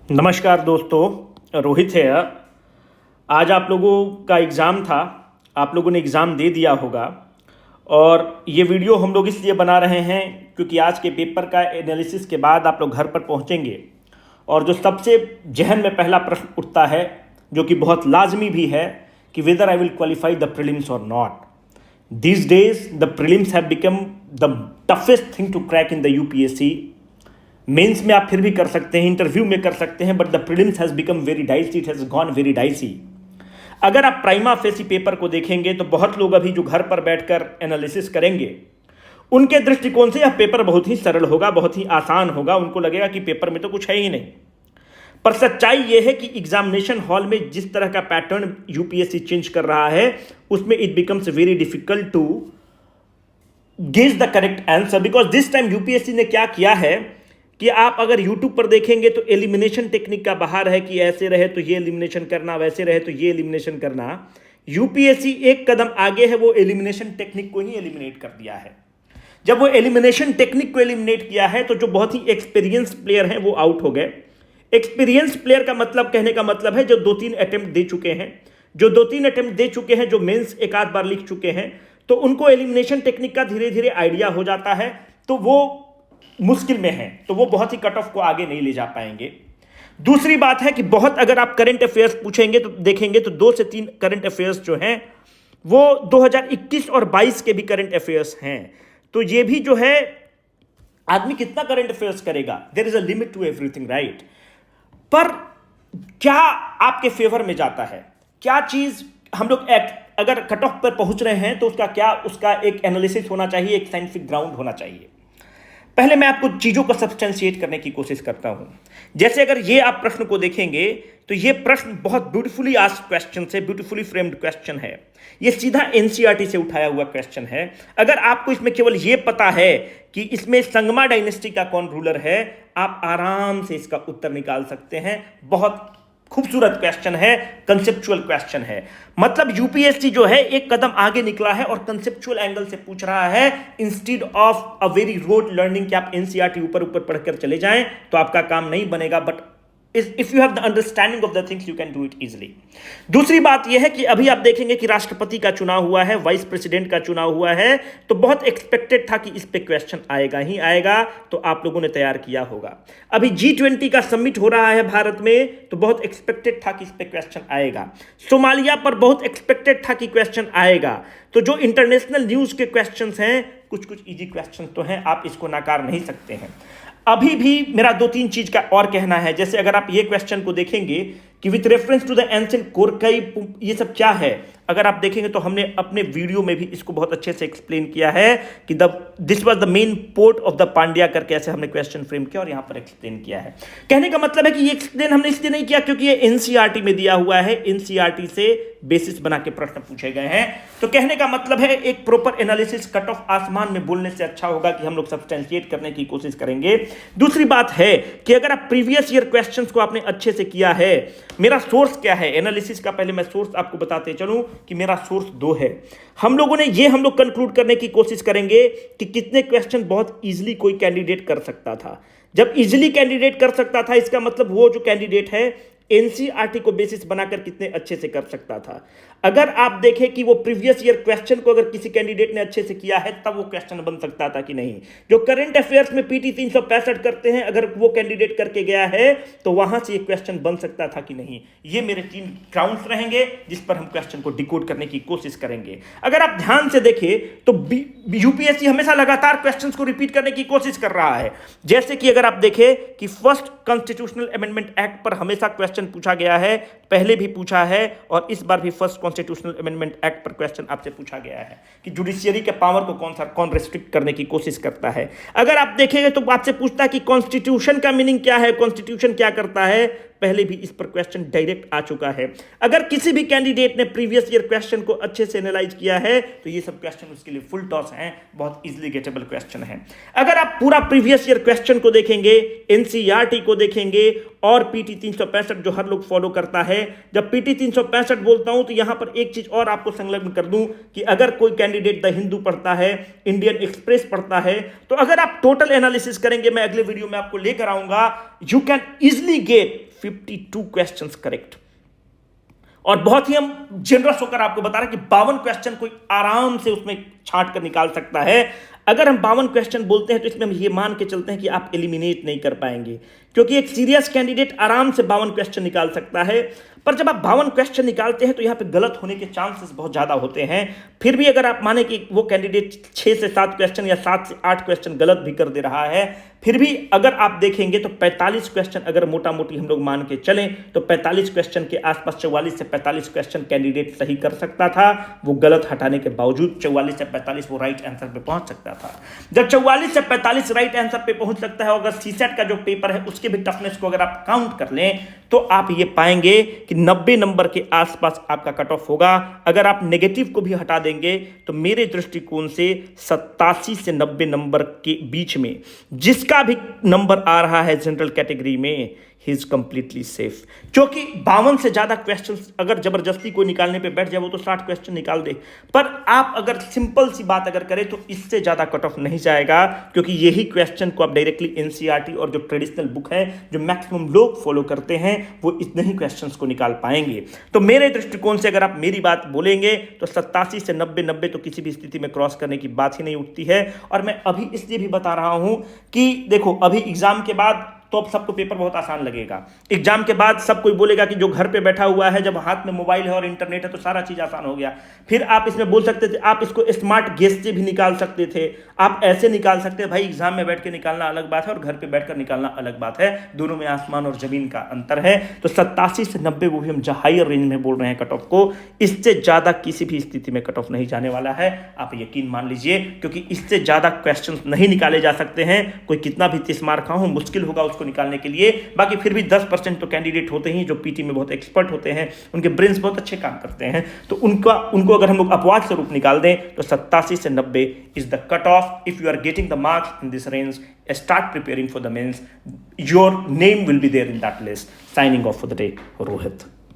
नमस्कार दोस्तों, रोहित है। आज आप लोगों का एग्ज़ाम था, आप लोगों ने एग्ज़ाम दे दिया होगा। और ये वीडियो हम लोग इसलिए बना रहे हैं क्योंकि आज के पेपर का एनालिसिस के बाद आप लोग घर पर पहुंचेंगे और जो सबसे जहन में पहला प्रश्न उठता है, जो कि बहुत लाजमी भी है, कि whether I will qualify the prelims और not. These days the prelims have become the toughest thing to crack in the UPSC. Mains में आप फिर भी कर सकते हैं, इंटरव्यू में कर सकते हैं, but the prelims has become very dicey, it has gone very dicey. अगर आप प्राइमा फेसी पेपर को देखेंगे तो बहुत लोग अभी जो घर पर बैठकर एनालिसिस करेंगे, उनके दृष्टिकोण से यह पेपर बहुत ही सरल होगा, बहुत ही आसान होगा। उनको लगेगा कि पेपर में तो कुछ है ही नहीं। पर सच्चाई यह है कि एग्जामिनेशन हॉल में जिस तरह का पैटर्न यूपीएससी चेंज कर रहा है, उसमें it becomes very difficult to gauge the correct answer. Because this time UPSC ने क्या किया है कि आप अगर YouTube पर देखेंगे तो एलिमिनेशन टेक्निक का बाहर है कि ऐसे रहे तो ये एलिमिनेशन करना, वैसे रहे तो ये एलिमिनेशन करना। यूपीएससी एक कदम आगे है, वो एलिमिनेशन टेक्निक को ही एलिमिनेट कर दिया है। जब वो एलिमिनेशन टेक्निक को एलिमिनेट किया है तो जो बहुत ही एक्सपीरियंस प्लेयर हैं वो आउट हो गए। एक्सपीरियंस प्लेयर का मतलब, कहने का मतलब है जो 2-3 अटेम्प्ट दे चुके हैं, जो 2-3 अटेम्प्ट दे चुके हैं, जो मेंस एक आध बार लिख चुके हैं, तो उनको एलिमिनेशन टेक्निक का धीरे धीरे आइडिया हो जाता है। तो वो मुश्किल में है, तो वो बहुत ही कट ऑफ को आगे नहीं ले जा पाएंगे। दूसरी बात है कि बहुत अगर आप करंट अफेयर्स पूछेंगे तो देखेंगे तो 2 से 3 करंट अफेयर्स जो हैं वो 2021 और 22 के भी करंट अफेयर्स हैं। तो ये भी जो है, आदमी कितना करंट अफेयर्स करेगा, there is a limit to everything, right. पर क्या आपके फेवर में जाता है, क्या चीज हम लोग अगर कट ऑफ पर पहुंच रहे हैं तो उसका एक एनालिसिस होना चाहिए, एक साइंटिफिक ग्राउंड होना चाहिए। पहले मैं आपको चीजों को सब्सटेंशिएट करने की कोशिश करता हूं। जैसे अगर ये आप प्रश्न को देखेंगे तो ये प्रश्न बहुत ब्यूटीफुली आस्क्ड क्वेश्चन है, ब्यूटीफुली फ्रेम्ड क्वेश्चन है। ये सीधा एनसीईआरटी से उठाया हुआ क्वेश्चन है। अगर आपको इसमें केवल ये पता है कि इसमें संगमा डायनेस्टी का कौन रूलर है, आप आराम से इसका उत्तर निकाल सकते हैं। बहुत खूबसूरत क्वेश्चन है, कंसेप्चुअल क्वेश्चन है। मतलब यूपीएससी जो है एक कदम आगे निकला है और कंसेप्चुअल एंगल से पूछ रहा है, instead of a very road learning कि आप एनसीईआरटी ऊपर ऊपर पढ़कर चले जाएं तो आपका काम नहीं बनेगा। But if you have the understanding of the things you can do it easily. दूसरी बात यह है कि अभी आप देखेंगे कि राष्ट्रपति का चुनाव हुआ है, वाइस प्रेसिडेंट का चुनाव हुआ है, तो बहुत एक्सपेक्टेड था कि इस पे क्वेश्चन आएगा ही आएगा, तो आप लोगों ने तैयार किया होगा। अभी G20 का समिट हो रहा है भारत में, तो बहुत एक्सपेक्टेड था कि इस पे क्वेश्चन आएगा। सोमालिया पर बहुत एक्सपेक्टेड था कि क्वेश्चन आएगा। तो जो इंटरनेशनल न्यूज के क्वेश्चन हैं, कुछ कुछ इजी क्वेश्चन तो हैं, आप इसको नकार नहीं सकते हैं। अभी भी मेरा 2-3 चीज का और कहना है। जैसे अगर आप ये क्वेश्चन को देखेंगे कि with reference to the ancient Korkai, ये सब क्या है, अगर आप देखेंगे तो हमने अपने वीडियो में भी इसको बहुत अच्छे से एक्सप्लेन किया है कि this was the main port of the Pandya करके ऐसे हमने क्वेश्चन फ्रेम किया और यहां पर एक्सप्लेन किया है। कहने का मतलब है कि ये एक्सप्लेन हमने इसलिए नहीं किया क्योंकि ये एनसीईआरटी में दिया हुआ है, एनसीईआरटी से बेसिस बना के प्रश्न पूछे गए हैं। तो कहने का मतलब है एक प्रॉपर एनालिसिस कट ऑफ आसमान में बोलने से अच्छा होगा कि हम लोग सब्सटेंशिएट करने की कोशिश करेंगे। दूसरी बात है कि अगर आप प्रीवियस ईयर क्वेश्चंस को आपने अच्छे से किया है, मेरा सोर्स क्या है एनालिसिस का, पहले मैं सोर्स आपको बताते चलूं कि मेरा सोर्स 2 है। हम लोग कंक्लूड करने की कोशिश करेंगे कि कितने क्वेश्चन बहुत इजीली कोई कैंडिडेट कर सकता था। जब इजीली कैंडिडेट कर सकता था, इसका मतलब वो जो कैंडिडेट है एनसीईआरटी को बेसिस बनाकर कितने अच्छे से कर सकता था। अगर आप देखें कि वो प्रीवियस ईयर क्वेश्चन को अगर किसी कैंडिडेट ने अच्छे से किया है, तब वो क्वेश्चन बन सकता था कि नहीं। जो करंट अफेयर्स में पीटी 365 करते हैं, अगर वो कैंडिडेट करके गया है तो वहां से ये क्वेश्चन बन सकता था कि नहीं। ये मेरे 3 ग्राउंड्स रहेंगे जिस पर हम क्वेश्चन को डिकोड करने की कोशिश करेंगे। अगर आप ध्यान से देखें तो यूपीएससी हमेशा लगातार क्वेश्चंस को रिपीट करने की कोशिश कर रहा है। जैसे कि अगर आप देखें कि फर्स्ट कॉन्स्टिट्यूशनल अमेंडमेंट एक्ट पर हमेशा क्वेश्चन पूछा गया है, पहले भी पूछा है और इस बार भी फर्स्ट कॉन्स्टिट्यूशनल अमेंडमेंट एक्ट पर क्वेश्चन आपसे पूछा गया है कि जुडिशियरी के पावर को कौन रेस्ट्रिक्ट करने की कोशिश करता है। अगर आप देखेंगे तो आपसे पूछता है कि कॉन्स्टिट्यूशन का मीनिंग क्या है, कॉन्स्टिट्यूशन क्या करता है, पहले भी इस पर क्वेश्चन डायरेक्ट आ चुका है। अगर किसी भी कैंडिडेट ने प्रीवियस ईयर क्वेश्चन को अच्छे से एनालाइज किया है तो ये सब क्वेश्चन उसके लिए फुल टॉस हैं, बहुत इजीली गेटेबल क्वेश्चन है। अगर आप पूरा प्रीवियस ईयर क्वेश्चन को देखेंगे, एनसीईआरटी को देखेंगे और पीटी 365 जो हर लोग फॉलो करता है, जब पीटी 365 बोलता हूं तो यहां पर एक चीज और आपको संलग्न कर दूं कि अगर कोई कैंडिडेट द हिंदू पढ़ता है, इंडियन एक्सप्रेस पढ़ता है, तो अगर आप टोटल एनालिसिस करेंगे, मैं अगले वीडियो में आपको लेकर आऊंगा, you can easily get 52 questions correct. और बहुत ही हम जनरस होकर आपको बता रहे हैं कि 52 क्वेश्चन कोई आराम से उसमें छांट कर निकाल सकता है। अगर हम 52 क्वेश्चन बोलते हैं तो इसमें हम ये मान के चलते हैं कि आप एलिमिनेट नहीं कर पाएंगे, क्योंकि एक सीरियस कैंडिडेट आराम से 52 क्वेश्चन निकाल सकता है। पर जब आप 52 क्वेश्चन निकालते हैं तो यहाँ पे गलत होने के चांसेस बहुत ज़्यादा होते हैं। फिर भी अगर आप माने कि वो कैंडिडेट 6 से 7 क्वेश्चन या 7 से 8 क्वेश्चन गलत भी कर दे रहा है, फिर भी अगर आप देखेंगे तो 45 क्वेश्चन अगर मोटा मोटी हम लोग मान के चलें तो 45 क्वेश्चन के आसपास 44 से 45 क्वेश्चन कैंडिडेट सही कर सकता था। वो गलत हटाने के बावजूद 44 से 45 वो राइट आंसर पे पहुंच सकता था। जब 44 से 45 राइट आंसर पे पहुंच सकता है, अगर सीसेट का जो पेपर है उसके भी टफनेस को अगर आप काउंट कर लें तो आप ये पाएंगे कि 90 नंबर के आसपास आपका कट ऑफ होगा। अगर आप नेगेटिव को भी हटा देंगे तो मेरे दृष्टिकोण से 87 से 90 नंबर के बीच में जिसका भी नंबर आ रहा है जनरल कैटेगरी में, ही इज कंप्लीटली सेफ। क्योंकि 52 से ज्यादा क्वेश्चंस अगर जबरदस्ती कोई निकालने पे बैठ जाए वो तो 60 क्वेश्चन निकाल दे, पर आप अगर सिंपल सी बात अगर करें तो इससे ज्यादा कट ऑफ नहीं जाएगा, क्योंकि यही क्वेश्चन को आप डायरेक्टली एनसीईआरटी और जो ट्रेडिशनल बुक है जो मैक्सिमम लोग फॉलो करते हैं वो इतने ही क्वेश्चंस को निकाल पाएंगे। तो मेरे दृष्टिकोण से अगर आप मेरी बात बोलेंगे तो 87 से 90 तो किसी भी स्थिति में क्रॉस करने की बात ही नहीं उठती है। और मैं अभी इसलिए भी बता रहा हूं कि देखो, अभी एग्जाम के बाद तो अब सबको पेपर बहुत आसान लगेगा। एग्जाम के बाद सब कोई बोलेगा कि जो घर पे बैठा हुआ है, जब हाथ में मोबाइल है और इंटरनेट है तो सारा चीज आसान हो गया। फिर आप इसमें बोल सकते थे, आप इसको स्मार्ट गेस से भी निकाल सकते थे, आप ऐसे निकाल सकते हैं। भाई एग्जाम में बैठ के निकालना अलग बात है और घर पे बैठकर निकालना अलग बात है, दोनों में आसमान और जमीन का अंतर है। तो 87 से 90 वो भी हम हायर रेंज में बोल रहे हैं कट ऑफ को, इससे ज्यादा किसी भी स्थिति में कट ऑफ नहीं जाने वाला है, आप यकीन मान लीजिए, क्योंकि इससे ज्यादा क्वेश्चन नहीं निकाले जा सकते हैं। कोई कितना भी 30 मार्क का हो, मुश्किल होगा उसको निकालने के लिए। बाकी फिर भी 10% तो कैंडिडेट होते हैं जो पीटी में बहुत एक्सपर्ट होते हैं, उनके ब्रेन्स बहुत अच्छे काम करते हैं, तो उनको अगर हम लोग अपवाद स्वरूप निकाल दें तो 87 से 90 is the cut off. If you are getting the marks in this range, start preparing for the mains. Your name will be there in that list. Signing off for the day, Rohit.